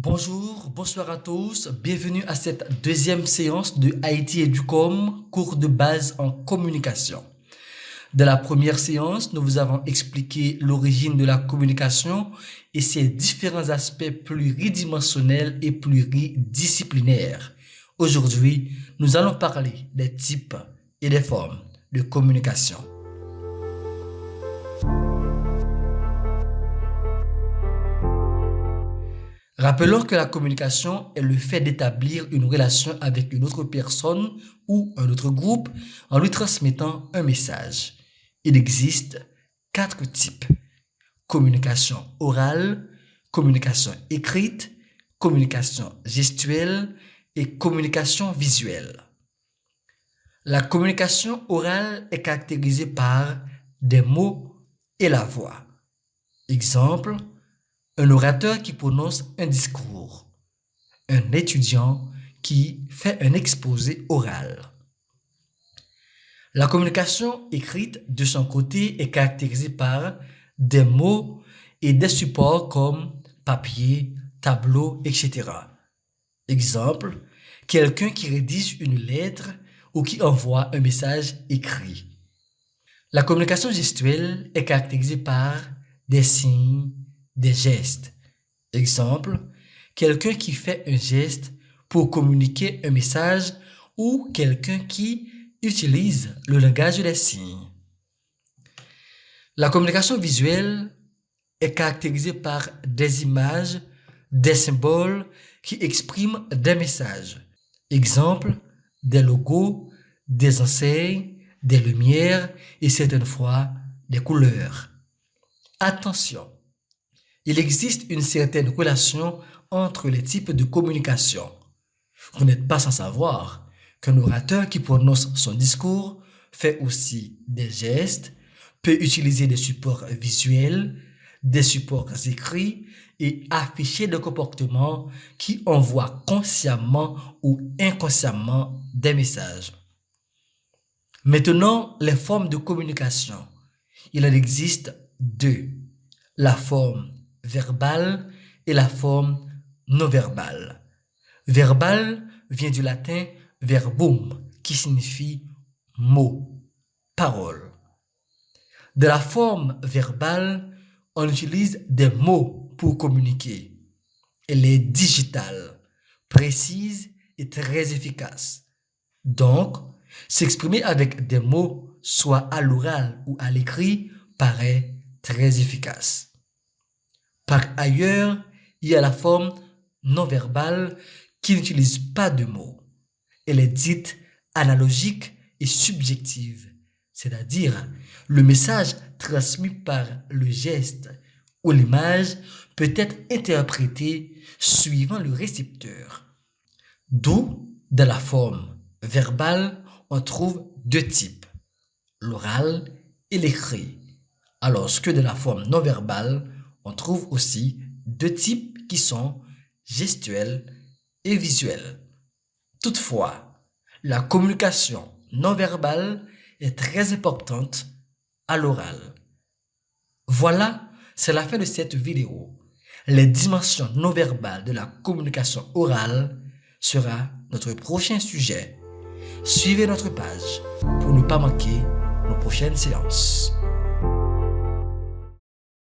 Bonjour, bonsoir à tous, bienvenue à cette deuxième séance de Haïti Educom, cours de base en communication. Dans la première séance, nous vous avons expliqué l'origine de la communication et ses différents aspects pluridimensionnels et pluridisciplinaires. Aujourd'hui, nous allons parler des types et des formes de communication. Rappelons que la communication est le fait d'établir une relation avec une autre personne ou un autre groupe en lui transmettant un message. Il existe 4 types: communication orale, communication écrite, communication gestuelle et communication visuelle. La communication orale est caractérisée par des mots et la voix. Exemple: un orateur qui prononce un discours, un étudiant qui fait un exposé oral. La communication écrite, de son côté, est caractérisée par des mots et des supports comme papier, tableau, etc. Exemple: quelqu'un qui rédige une lettre ou qui envoie un message écrit. La communication gestuelle est caractérisée par des signes, des gestes. Exemple: quelqu'un qui fait un geste pour communiquer un message ou quelqu'un qui utilise le langage des signes. La communication visuelle est caractérisée par des images, des symboles qui expriment des messages. Exemple: des logos, des enseignes, des lumières et certaines fois des couleurs. Attention! Il existe une certaine relation entre les types de communication. Vous n'êtes pas sans savoir qu'un orateur qui prononce son discours fait aussi des gestes, peut utiliser des supports visuels, des supports écrits et afficher des comportements qui envoient consciemment ou inconsciemment des messages. Maintenant, les formes de communication. Il en existe 2. La forme verbale et la forme non verbale. Verbal vient du latin verbum, qui signifie mot, parole. De la forme verbale, on utilise des mots pour communiquer. Elle est digitale, précise et très efficace. Donc, s'exprimer avec des mots, soit à l'oral ou à l'écrit, paraît très efficace. Par ailleurs, il y a la forme non verbale qui n'utilise pas de mots. Elle est dite analogique et subjective, c'est-à-dire le message transmis par le geste ou l'image peut être interprété suivant le récepteur. D'où, dans la forme verbale, on trouve 2 types, l'oral et l'écrit, alors que dans la forme non verbale, on trouve aussi 2 types qui sont gestuels et visuels. Toutefois, la communication non verbale est très importante à l'oral. Voilà, c'est la fin de cette vidéo. Les dimensions non verbales de la communication orale sera notre prochain sujet. Suivez notre page pour ne pas manquer nos prochaines séances.